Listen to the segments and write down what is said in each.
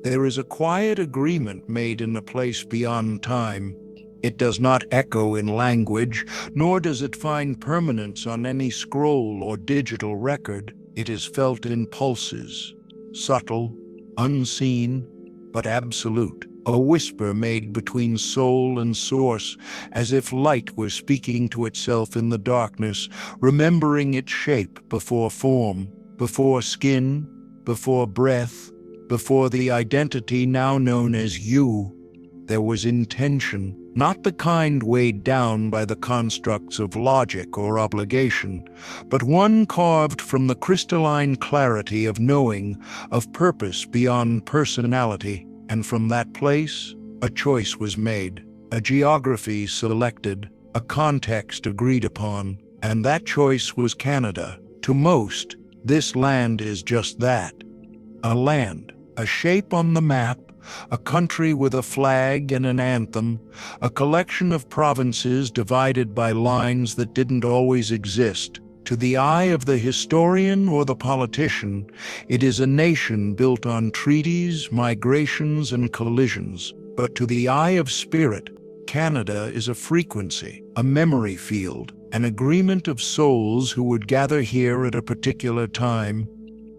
There is a quiet agreement made in a place beyond time. It does not echo in language, nor does it find permanence on any scroll or digital record. It is felt in pulses, subtle, unseen, but absolute. A whisper made between soul and source, as if light were speaking to itself in the darkness, remembering its shape before form, before skin, before breath, before the identity now known as you. There was intention, not the kind weighed down by the constructs of logic or obligation, but one carved from the crystalline clarity of knowing, of purpose beyond personality. And from that place, a choice was made, a geography selected, a context agreed upon, and that choice was Canada. To most, this land is just that. A land, a shape on the map, a country with a flag and an anthem, a collection of provinces divided by lines that didn't always exist. To the eye of the historian or the politician, it is a nation built on treaties, migrations, and collisions. But to the eye of spirit, Canada is a frequency, a memory field, an agreement of souls who would gather here at a particular time.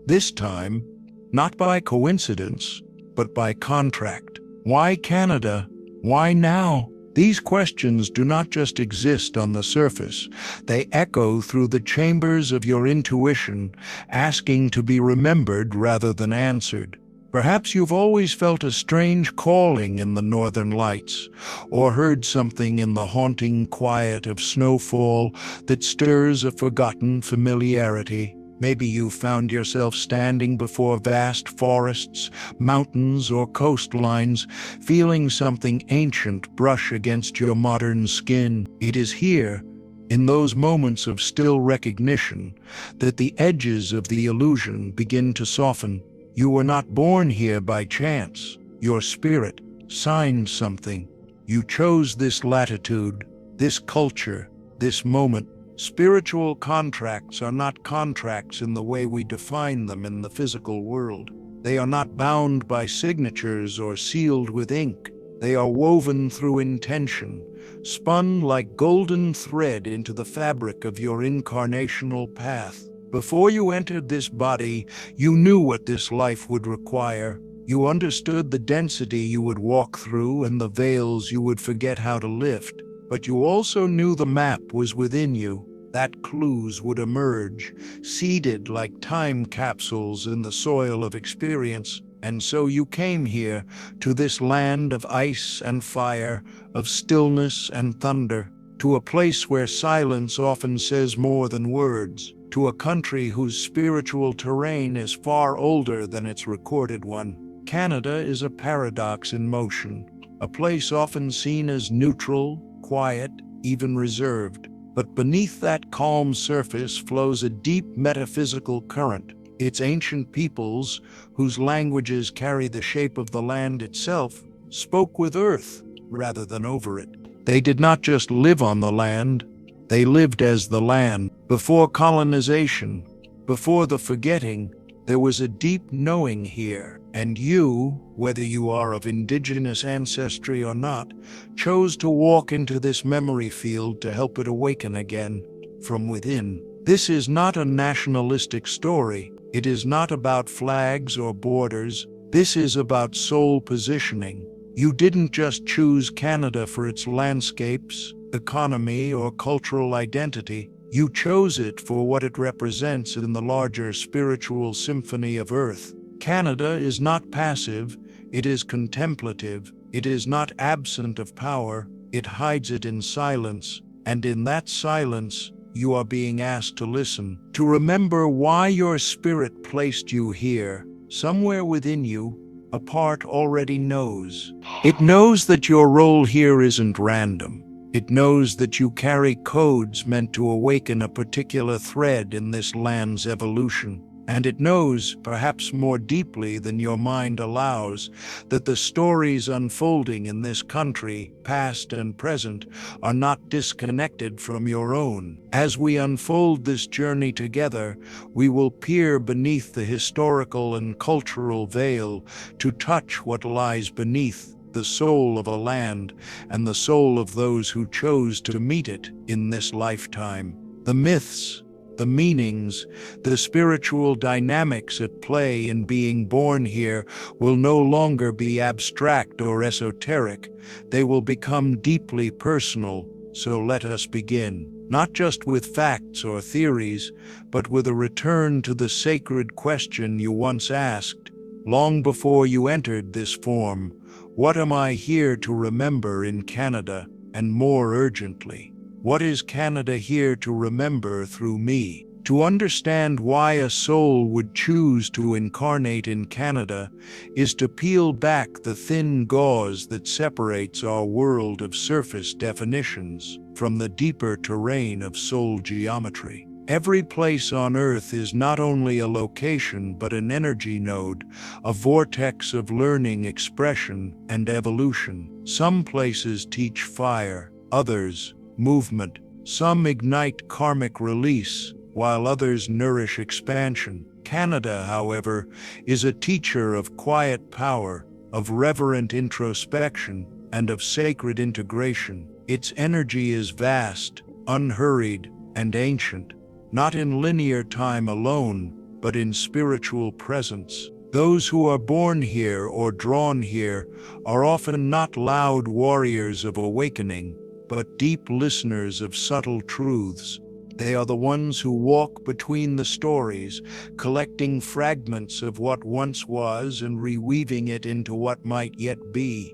This time, not by coincidence, but by contract. Why Canada? Why now? These questions do not just exist on the surface. They echo through the chambers of your intuition, asking to be remembered rather than answered. Perhaps you've always felt a strange calling in the northern lights, or heard something in the haunting quiet of snowfall that stirs a forgotten familiarity. Maybe you found yourself standing before vast forests, mountains, or coastlines, feeling something ancient brush against your modern skin. It is here, in those moments of still recognition, that the edges of the illusion begin to soften. You were not born here by chance. Your spirit signed something. You chose this latitude, this culture, this moment. Spiritual contracts are not contracts in the way we define them in the physical world. They are not bound by signatures or sealed with ink. They are woven through intention, spun like golden thread into the fabric of your incarnational path. Before you entered this body, you knew what this life would require. You understood the density you would walk through and the veils you would forget how to lift. But you also knew the map was within you, that clues would emerge, seeded like time capsules in the soil of experience. And so you came here, to this land of ice and fire, of stillness and thunder, to a place where silence often says more than words, to a country whose spiritual terrain is far older than its recorded one. Canada is a paradox in motion, a place often seen as neutral, quiet, even reserved. But beneath that calm surface flows a deep metaphysical current. Its ancient peoples, whose languages carry the shape of the land itself, spoke with earth rather than over it. They did not just live on the land, they lived as the land. Before colonization, before the forgetting, there was a deep knowing here, and you, whether you are of indigenous ancestry or not, chose to walk into this memory field to help it awaken again from within. This is not a nationalistic story. It is not about flags or borders. This is about soul positioning. You didn't just choose Canada for its landscapes, economy, or cultural identity. You chose it for what it represents in the larger spiritual symphony of Earth. Canada is not passive, it is contemplative. It is not absent of power, it hides it in silence. And in that silence, you are being asked to listen, to remember why your spirit placed you here. Somewhere within you, a part already knows. It knows that your role here isn't random. It knows that you carry codes meant to awaken a particular thread in this land's evolution. And it knows, perhaps more deeply than your mind allows, that the stories unfolding in this country, past and present, are not disconnected from your own. As we unfold this journey together, we will peer beneath the historical and cultural veil to touch what lies beneath the soul of a land and the soul of those who chose to meet it in this lifetime. The myths, the meanings, the spiritual dynamics at play in being born here will no longer be abstract or esoteric. They will become deeply personal. So let us begin, not just with facts or theories, but with a return to the sacred question you once asked, long before you entered this form: what am I here to remember in Canada? And more urgently, what is Canada here to remember through me? To understand why a soul would choose to incarnate in Canada is to peel back the thin gauze that separates our world of surface definitions from the deeper terrain of soul geometry. Every place on Earth is not only a location but an energy node, a vortex of learning, expression, and evolution. Some places teach fire, others movement. Some ignite karmic release, while others nourish expansion. Canada, however, is a teacher of quiet power, of reverent introspection, and of sacred integration. Its energy is vast, unhurried, and ancient, not in linear time alone, but in spiritual presence. Those who are born here or drawn here are often not loud warriors of awakening, but deep listeners of subtle truths. They are the ones who walk between the stories, collecting fragments of what once was and reweaving it into what might yet be.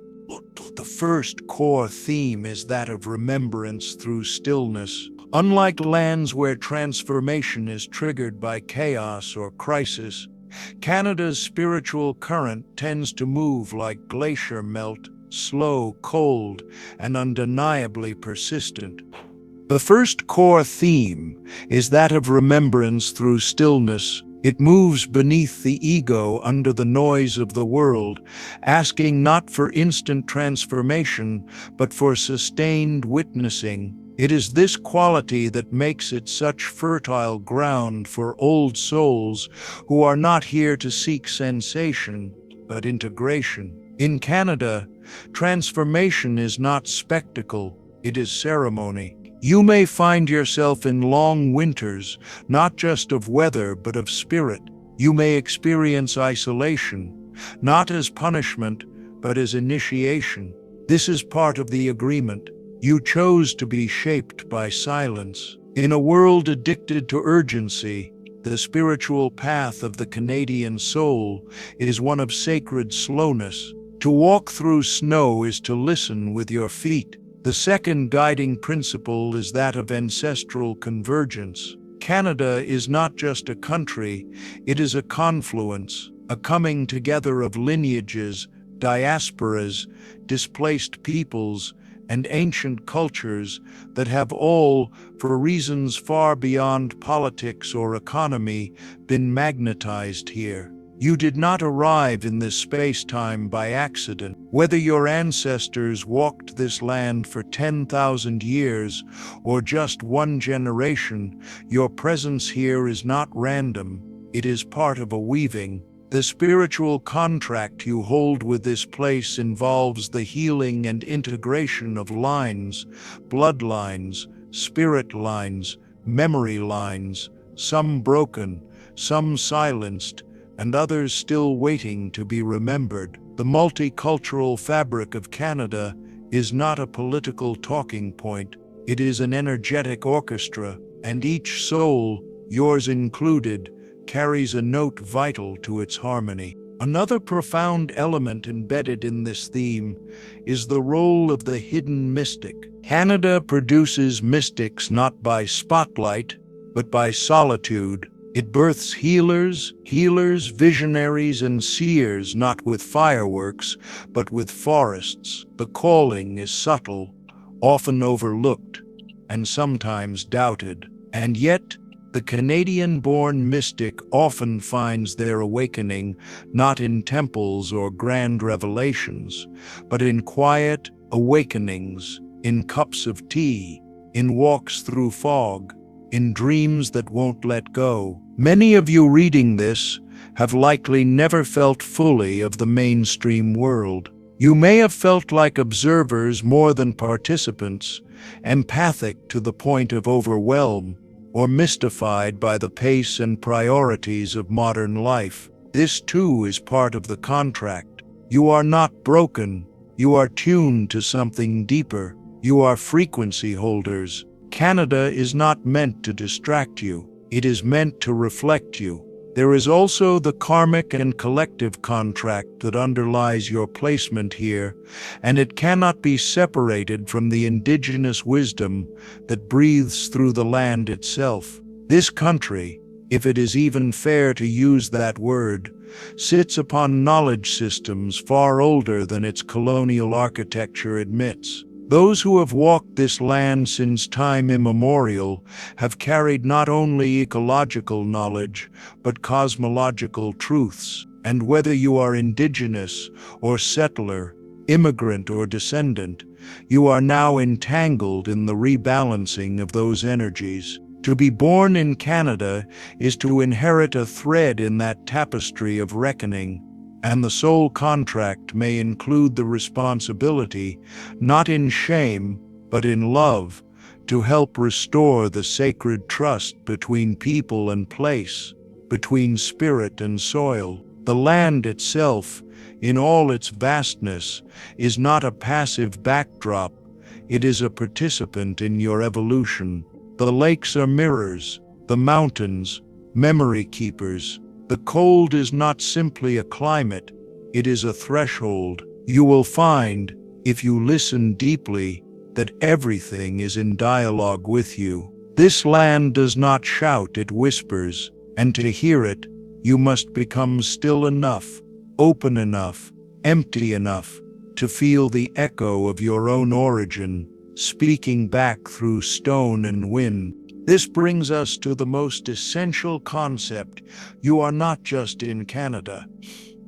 The first core theme is that of remembrance through stillness. Unlike lands where transformation is triggered by chaos or crisis, Canada's spiritual current tends to move like glacier melt, slow, cold, and undeniably persistent. The first core theme is that of remembrance through stillness. It moves beneath the ego under the noise of the world, asking not for instant transformation, but for sustained witnessing. It is this quality that makes it such fertile ground for old souls who are not here to seek sensation, but integration. In Canada, transformation is not spectacle, it is ceremony. You may find yourself in long winters, not just of weather but of spirit. You may experience isolation, not as punishment, but as initiation. This is part of the agreement. You chose to be shaped by silence. In a world addicted to urgency, the spiritual path of the Canadian soul is one of sacred slowness. To walk through snow is to listen with your feet. The second guiding principle is that of ancestral convergence. Canada is not just a country, it is a confluence, a coming together of lineages, diasporas, displaced peoples, and ancient cultures that have all, for reasons far beyond politics or economy, been magnetized here. You did not arrive in this space-time by accident. Whether your ancestors walked this land for 10,000 years or just one generation, your presence here is not random. It is part of a weaving. The spiritual contract you hold with this place involves the healing and integration of lines, bloodlines, spirit lines, memory lines, some broken, some silenced, and others still waiting to be remembered. The multicultural fabric of Canada is not a political talking point. It is an energetic orchestra, and each soul, yours included, carries a note vital to its harmony. Another profound element embedded in this theme is the role of the hidden mystic. Canada produces mystics not by spotlight, but by solitude. It births healers, visionaries, and seers not with fireworks, but with forests. The calling is subtle, often overlooked, and sometimes doubted. And yet, The Canadian-born mystic often finds their awakening not in temples or grand revelations, but in quiet awakenings, in cups of tea, in walks through fog, in dreams that won't let go. Many of you reading this have likely never felt fully of the mainstream world. You may have felt like observers more than participants, empathic to the point of overwhelm, or mystified by the pace and priorities of modern life. This too is part of the contract. You are not broken. You are tuned to something deeper. You are frequency holders. Canada is not meant to distract you. It is meant to reflect you. There is also the karmic and collective contract that underlies your placement here, and it cannot be separated from the indigenous wisdom that breathes through the land itself. This country, if it is even fair to use that word, sits upon knowledge systems far older than its colonial architecture admits. Those who have walked this land since time immemorial have carried not only ecological knowledge, but cosmological truths. And whether you are indigenous or settler, immigrant or descendant, you are now entangled in the rebalancing of those energies. To be born in Canada is to inherit a thread in that tapestry of reckoning, and the soul contract may include the responsibility, not in shame, but in love, to help restore the sacred trust between people and place, between spirit and soil. The land itself, in all its vastness, is not a passive backdrop. It is a participant in your evolution. The lakes are mirrors, the mountains, memory keepers. The cold is not simply a climate, it is a threshold. You will find, if you listen deeply, that everything is in dialogue with you. This land does not shout, it whispers, and to hear it, you must become still enough, open enough, empty enough, to feel the echo of your own origin, speaking back through stone and wind. This brings us to the most essential concept. You are not just in Canada.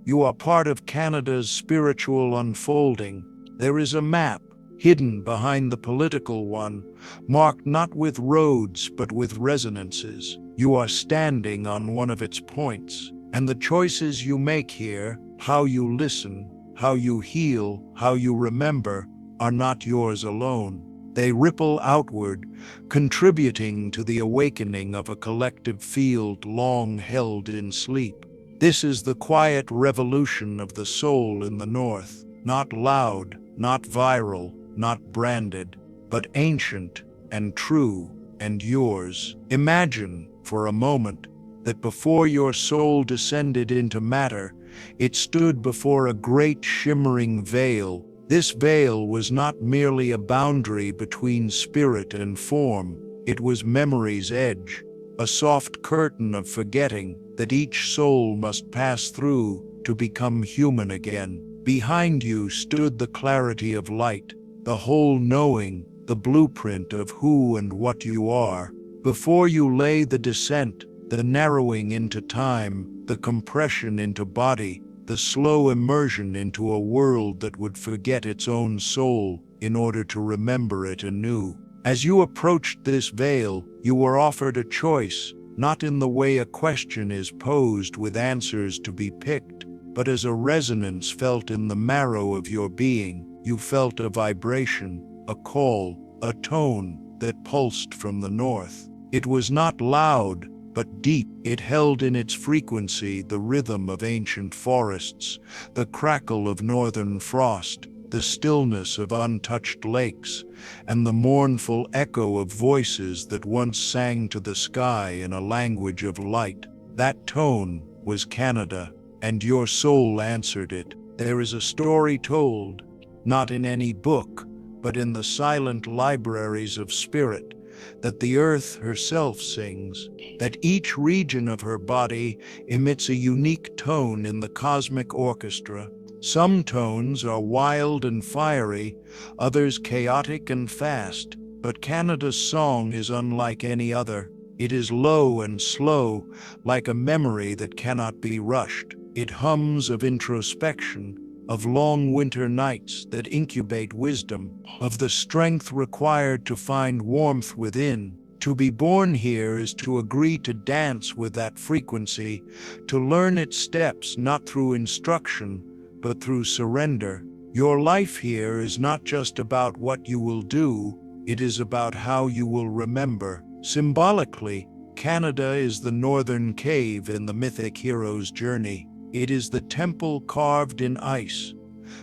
You are part of Canada's spiritual unfolding. There is a map, hidden behind the political one, marked not with roads but with resonances. You are standing on one of its points, and the choices you make here, how you listen, how you heal, how you remember, are not yours alone. They ripple outward, contributing to the awakening of a collective field long held in sleep. This is the quiet revolution of the soul in the North, not loud, not viral, not branded, but ancient and true and yours. Imagine, for a moment, that before your soul descended into matter, it stood before a great shimmering veil. This veil was not merely a boundary between spirit and form, it was memory's edge, a soft curtain of forgetting that each soul must pass through to become human again. Behind you stood the clarity of light, the whole knowing, the blueprint of who and what you are. Before you lay the descent, the narrowing into time, the compression into body, the slow immersion into a world that would forget its own soul in order to remember it anew. As you approached this veil, you were offered a choice, not in the way a question is posed with answers to be picked, but as a resonance felt in the marrow of your being. You felt a vibration, a call, a tone that pulsed from the north. It was not loud, but deep. It held in its frequency the rhythm of ancient forests, the crackle of northern frost, the stillness of untouched lakes, and the mournful echo of voices that once sang to the sky in a language of light. That tone was Canada, and your soul answered it. There is a story told, not in any book, but in the silent libraries of spirit, that the earth herself sings, that each region of her body emits a unique tone in the cosmic orchestra. Some tones are wild and fiery, others chaotic and fast, but Canada's song is unlike any other. It is low and slow, like a memory that cannot be rushed. It hums of introspection, of long winter nights that incubate wisdom, of the strength required to find warmth within. To be born here is to agree to dance with that frequency, to learn its steps not through instruction, but through surrender. Your life here is not just about what you will do, it is about how you will remember. Symbolically, Canada is the northern cave in the mythic hero's journey. It is the temple carved in ice,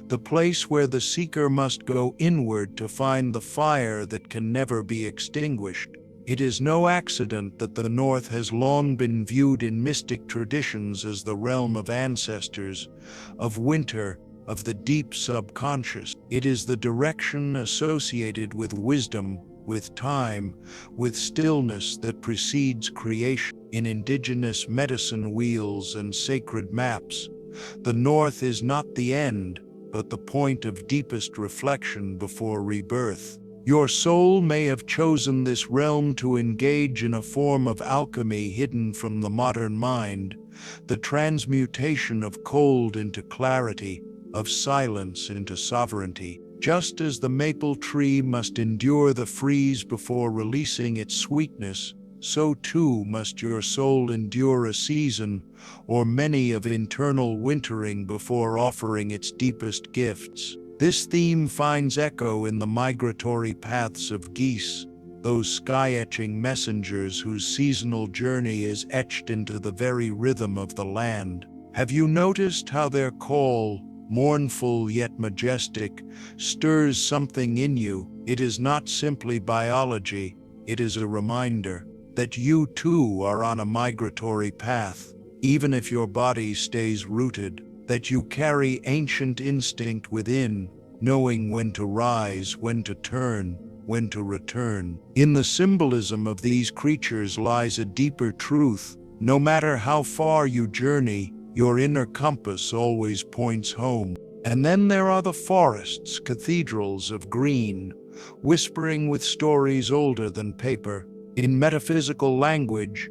the place where the seeker must go inward to find the fire that can never be extinguished. It is no accident that the North has long been viewed in mystic traditions as the realm of ancestors, of winter, of the deep subconscious. It is the direction associated with wisdom, with time, with stillness that precedes creation. In indigenous medicine wheels and sacred maps, the North is not the end, but the point of deepest reflection before rebirth. Your soul may have chosen this realm to engage in a form of alchemy hidden from the modern mind, the transmutation of cold into clarity, of silence into sovereignty. Just as the maple tree must endure the freeze before releasing its sweetness, so too must your soul endure a season, or many of internal wintering before offering its deepest gifts. This theme finds echo in the migratory paths of geese, those sky-etching messengers whose seasonal journey is etched into the very rhythm of the land. Have you noticed how their call, mournful yet majestic, stirs something in you? It is not simply biology, it is a reminder that you too are on a migratory path, even if your body stays rooted, that you carry ancient instinct within, knowing when to rise, when to turn, when to return. In the symbolism of these creatures lies a deeper truth. No matter how far you journey, your inner compass always points home. And then there are the forests, cathedrals of green, whispering with stories older than paper. In metaphysical language,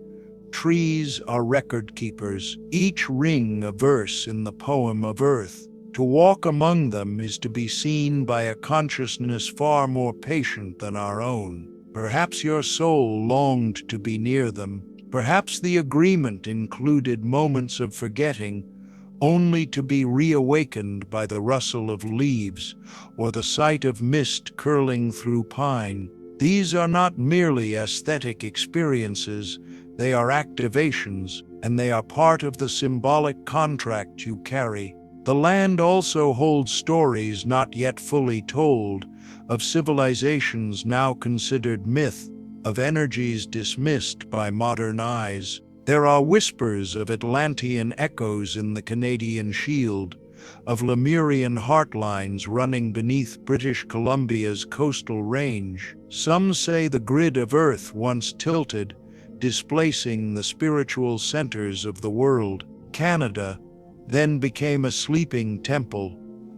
trees are record keepers, each ring a verse in the poem of earth. To walk among them is to be seen by a consciousness far more patient than our own. Perhaps your soul longed to be near them. Perhaps the agreement included moments of forgetting, only to be reawakened by the rustle of leaves or the sight of mist curling through pine. These are not merely aesthetic experiences, they are activations, and they are part of the symbolic contract you carry. The land also holds stories not yet fully told, of civilizations now considered myth, of energies dismissed by modern eyes. There are whispers of Atlantean echoes in the Canadian Shield, of Lemurian heartlines running beneath British Columbia's coastal range. Some say the grid of Earth once tilted, displacing the spiritual centers of the world. Canada then became a sleeping temple,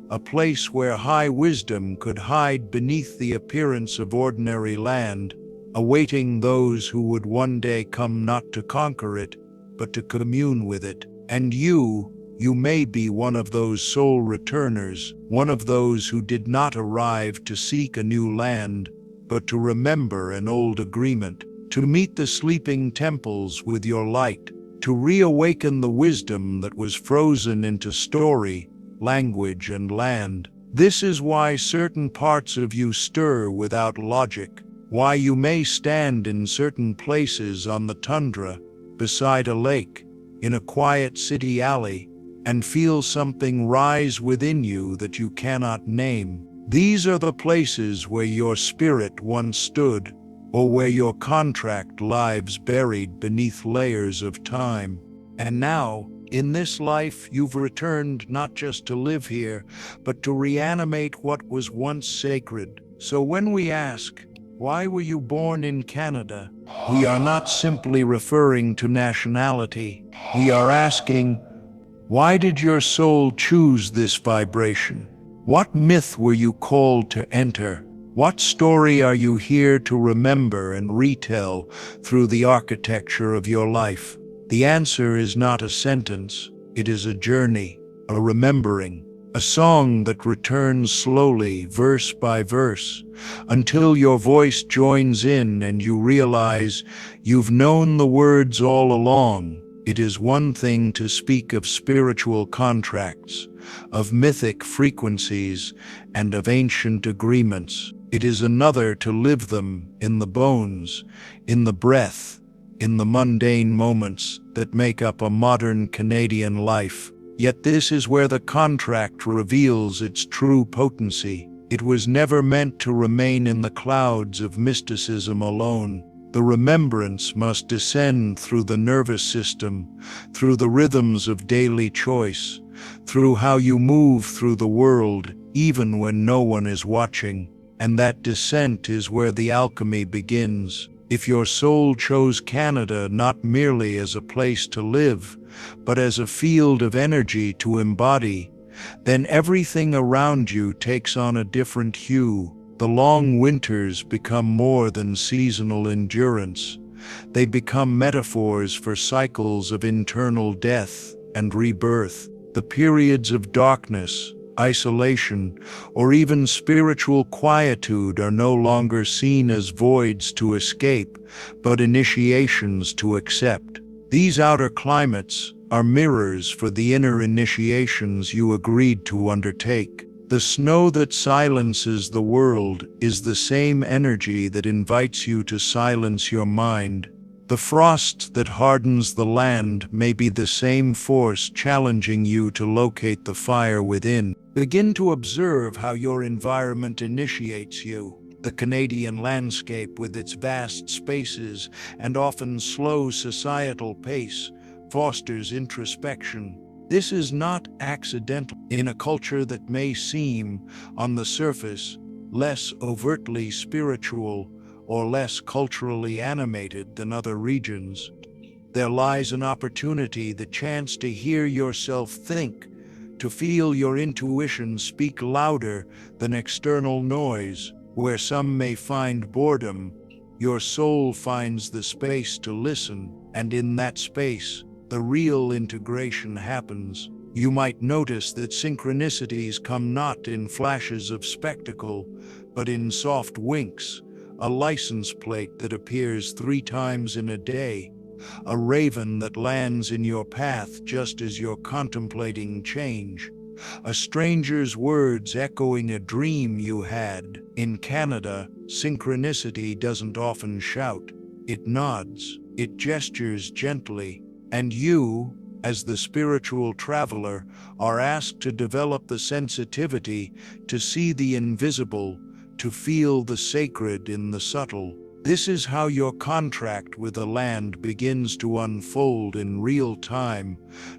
a place where high wisdom could hide beneath the appearance of ordinary land, awaiting those who would one day come not to conquer it, but to commune with it. And you may be one of those soul returners, one of those who did not arrive to seek a new land, but to remember an old agreement, to meet the sleeping temples with your light, to reawaken the wisdom that was frozen into story, language, and land. This is why certain parts of you stir without logic, why you may stand in certain places on the tundra, beside a lake, in a quiet city alley, and feel something rise within you that you cannot name. These are the places where your spirit once stood, or where your contract lies buried beneath layers of time. And now, in this life, you've returned not just to live here, but to reanimate what was once sacred. So when we ask, why were you born in Canada? We are not simply referring to nationality. We are asking, why did your soul choose this vibration? What myth were you called to enter? What story are you here to remember and retell through the architecture of your life? The answer is not a sentence, it is a journey, a remembering, a song that returns slowly, verse by verse, until your voice joins in and you realize you've known the words all along. It is one thing to speak of spiritual contracts, of mythic frequencies, and of ancient agreements. It is another to live them in the bones, in the breath, in the mundane moments that make up a modern Canadian life. Yet this is where the contract reveals its true potency. It was never meant to remain in the clouds of mysticism alone. The remembrance must descend through the nervous system, through the rhythms of daily choice, through how you move through the world, even when no one is watching. And that descent is where the alchemy begins. If your soul chose Canada not merely as a place to live, but as a field of energy to embody, then everything around you takes on a different hue. The long winters become more than seasonal endurance. They become metaphors for cycles of internal death and rebirth. The periods of darkness, isolation, or even spiritual quietude are no longer seen as voids to escape, but initiations to accept. These outer climates are mirrors for the inner initiations you agreed to undertake. The snow that silences the world is the same energy that invites you to silence your mind. The frost that hardens the land may be the same force challenging you to locate the fire within. Begin to observe how your environment initiates you. The Canadian landscape, with its vast spaces and often slow societal pace, fosters introspection. This is not accidental. In a culture that may seem, on the surface, less overtly spiritual or less culturally animated than other regions, there lies an opportunity, the chance to hear yourself think, to feel your intuition speak louder than external noise. Where some may find boredom, your soul finds the space to listen, and in that space, the real integration happens. You might notice that synchronicities come not in flashes of spectacle, but in soft winks, a license plate that appears 3 times in a day, a raven that lands in your path just as you're contemplating change, a stranger's words echoing a dream you had. In Canada, synchronicity doesn't often shout. It nods, it gestures gently, and you, as the spiritual traveler, are asked to develop the sensitivity to see the invisible, to feel the sacred in the subtle. This is how your contract with the land begins to unfold in real time,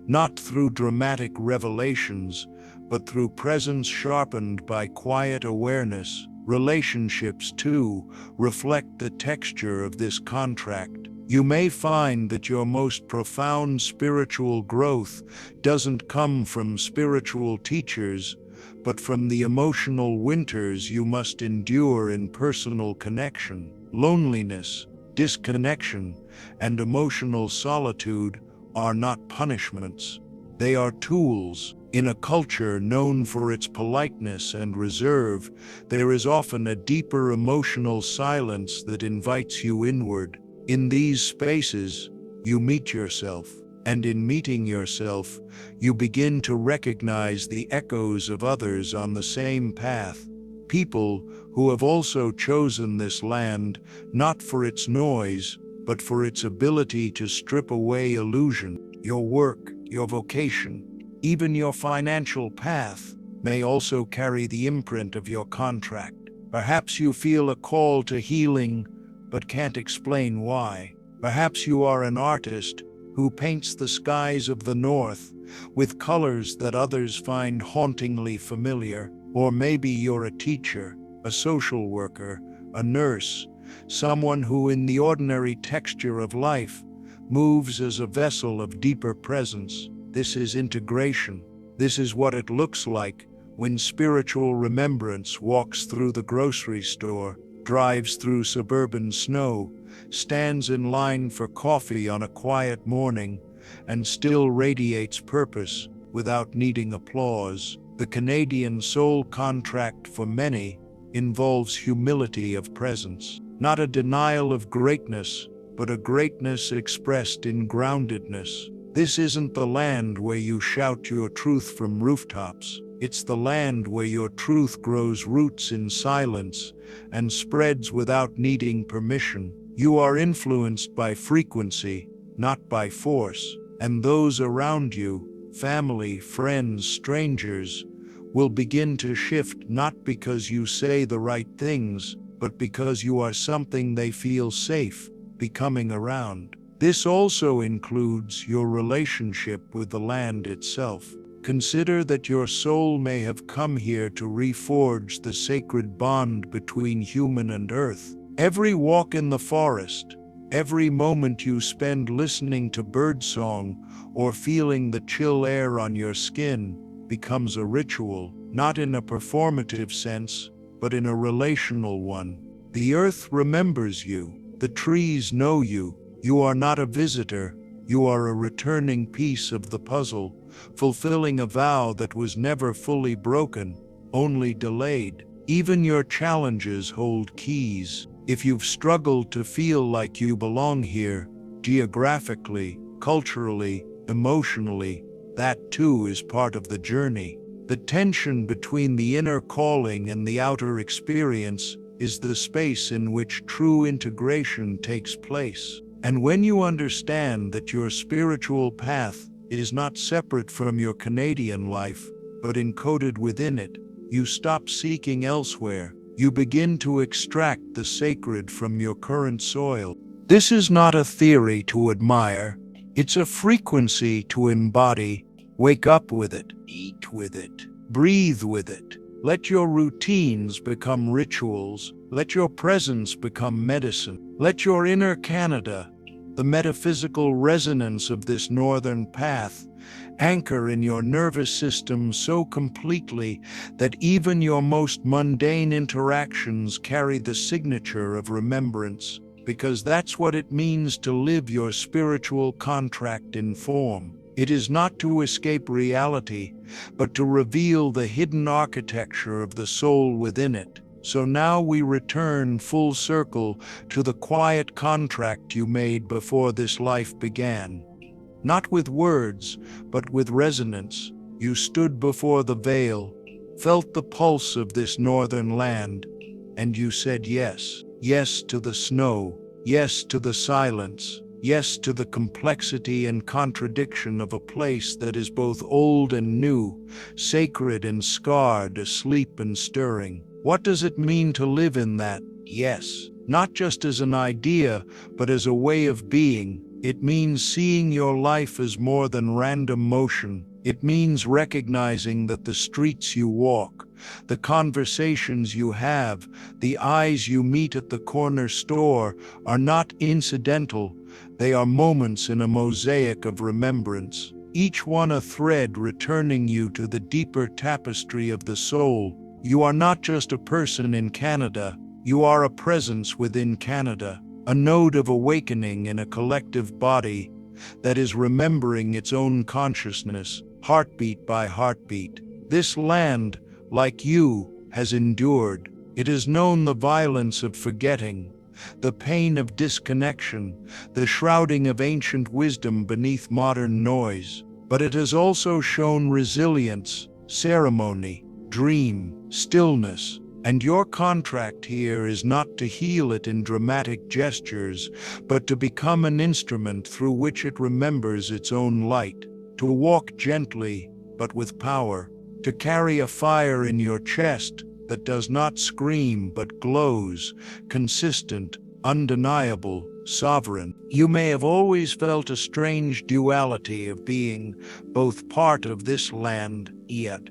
not through dramatic revelations, but through presence sharpened by quiet awareness. Relationships, too, reflect the texture of this contract. You may find that your most profound spiritual growth doesn't come from spiritual teachers, but from the emotional winters you must endure in personal connection. Loneliness, disconnection, and emotional solitude are not punishments. They are tools. In a culture known for its politeness and reserve, there is often a deeper emotional silence that invites you inward. In these spaces, you meet yourself, and in meeting yourself, you begin to recognize the echoes of others on the same path. People who have also chosen this land, not for its noise, but for its ability to strip away illusion. Your work, your vocation, even your financial path may also carry the imprint of your contract. Perhaps you feel a call to healing, but can't explain why. Perhaps you are an artist who paints the skies of the north with colors that others find hauntingly familiar. Or maybe you're a teacher, a social worker, a nurse, someone who in the ordinary texture of life moves as a vessel of deeper presence. This is integration. This is what it looks like when spiritual remembrance walks through the grocery store, drives through suburban snow, stands in line for coffee on a quiet morning, and still radiates purpose without needing applause. The Canadian soul contract for many involves humility of presence, not a denial of greatness, but a greatness expressed in groundedness. This isn't the land where you shout your truth from rooftops. It's the land where your truth grows roots in silence and spreads without needing permission. You are influenced by frequency, not by force, and those around you, family, friends, strangers, will begin to shift not because you say the right things, but because you are something they feel safe becoming around. This also includes your relationship with the land itself. Consider that your soul may have come here to reforge the sacred bond between human and earth. Every walk in the forest, every moment you spend listening to birdsong or feeling the chill air on your skin becomes a ritual, not in a performative sense, but in a relational one. The earth remembers you. The trees know you. You are not a visitor. You are a returning piece of the puzzle, fulfilling a vow that was never fully broken, only delayed. Even your challenges hold keys. If you've struggled to feel like you belong here, geographically, culturally, emotionally, that too is part of the journey. The tension between the inner calling and the outer experience is the space in which true integration takes place. And when you understand that your spiritual path is not separate from your Canadian life, but encoded within it, you stop seeking elsewhere. You begin to extract the sacred from your current soil. This is not a theory to admire. It's a frequency to embody. Wake up with it, eat with it, breathe with it. Let your routines become rituals. Let your presence become medicine. Let your inner Canada, the metaphysical resonance of this northern path, anchor in your nervous system so completely that even your most mundane interactions carry the signature of remembrance, because that's what it means to live your spiritual contract in form. It is not to escape reality, but to reveal the hidden architecture of the soul within it. So now we return full circle to the quiet contract you made before this life began. Not with words, but with resonance. You stood before the veil, felt the pulse of this northern land, and you said yes. Yes to the snow, yes to the silence, yes to the complexity and contradiction of a place that is both old and new, sacred and scarred, asleep and stirring. What does it mean to live in that yes? Not just as an idea, but as a way of being. It means seeing your life as more than random motion. It means recognizing that the streets you walk, the conversations you have, the eyes you meet at the corner store are not incidental. They are moments in a mosaic of remembrance, each one a thread returning you to the deeper tapestry of the soul. You are not just a person in Canada, you are a presence within Canada, a node of awakening in a collective body that is remembering its own consciousness, heartbeat by heartbeat. This land, like you, has endured. It has known the violence of forgetting, the pain of disconnection, the shrouding of ancient wisdom beneath modern noise. But it has also shown resilience, ceremony, dream, stillness, and your contract here is not to heal it in dramatic gestures, but to become an instrument through which it remembers its own light, to walk gently, but with power, to carry a fire in your chest that does not scream but glows, consistent, undeniable, sovereign. You may have always felt a strange duality of being both part of this land, yet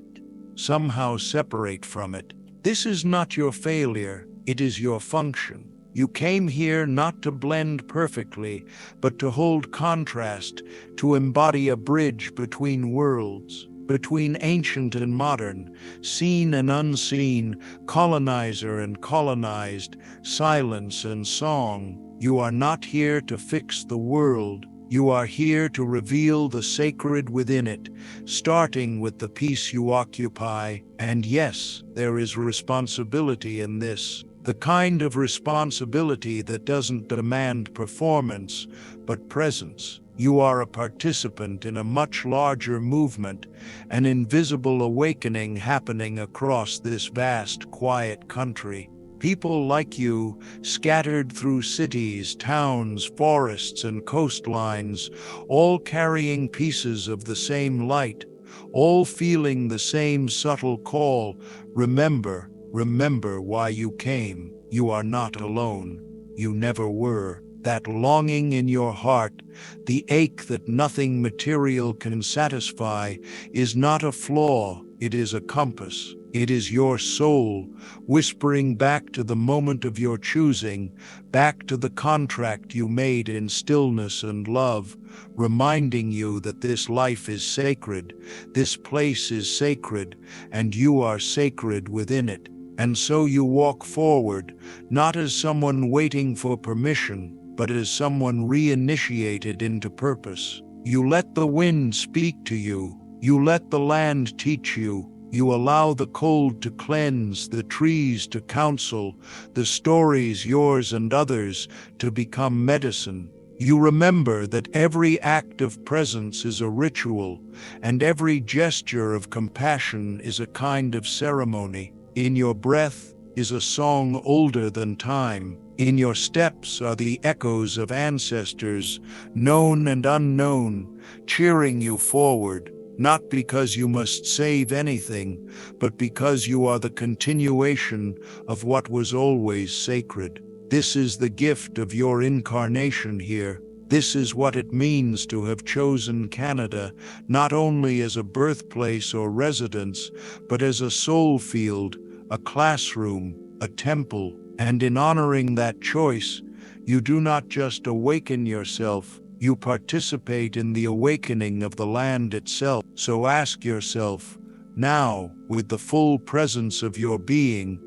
somehow separate from it. This is not your failure, it is your function. You came here not to blend perfectly, but to hold contrast, to embody a bridge between worlds. between ancient and modern, seen and unseen, colonizer and colonized, silence and song. You are not here to fix the world. You are here to reveal the sacred within it, starting with the peace you occupy. And yes, there is responsibility in this. The kind of responsibility that doesn't demand performance, but presence. You are a participant in a much larger movement, an invisible awakening happening across this vast, quiet country. People like you, scattered through cities, towns, forests, and coastlines, all carrying pieces of the same light, all feeling the same subtle call. Remember, remember why you came. You are not alone. You never were. That longing in your heart, the ache that nothing material can satisfy, is not a flaw, it is a compass. It is your soul, whispering back to the moment of your choosing, back to the contract you made in stillness and love, reminding you that this life is sacred, this place is sacred, and you are sacred within it. And so you walk forward, not as someone waiting for permission, but as someone reinitiated into purpose. You let the wind speak to you. You let the land teach you. You allow the cold to cleanse, the trees to counsel, the stories, yours and others, to become medicine. You remember that every act of presence is a ritual, and every gesture of compassion is a kind of ceremony. In your breath is a song older than time. In your steps are the echoes of ancestors, known and unknown, cheering you forward, not because you must save anything, but because you are the continuation of what was always sacred. This is the gift of your incarnation here. This is what it means to have chosen Canada, not only as a birthplace or residence, but as a soul field, a classroom, a temple. And in honoring that choice, you do not just awaken yourself, you participate in the awakening of the land itself. So ask yourself, now, with the full presence of your being,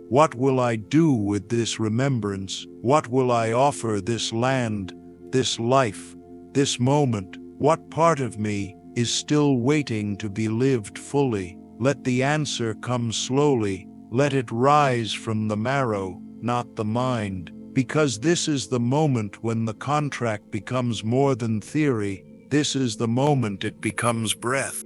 what will I do with this remembrance? What will I offer this land, this life, this moment? What part of me is still waiting to be lived fully? Let the answer come slowly. Let it rise from the marrow, not the mind. Because this is the moment when the contract becomes more than theory. This is the moment it becomes breath.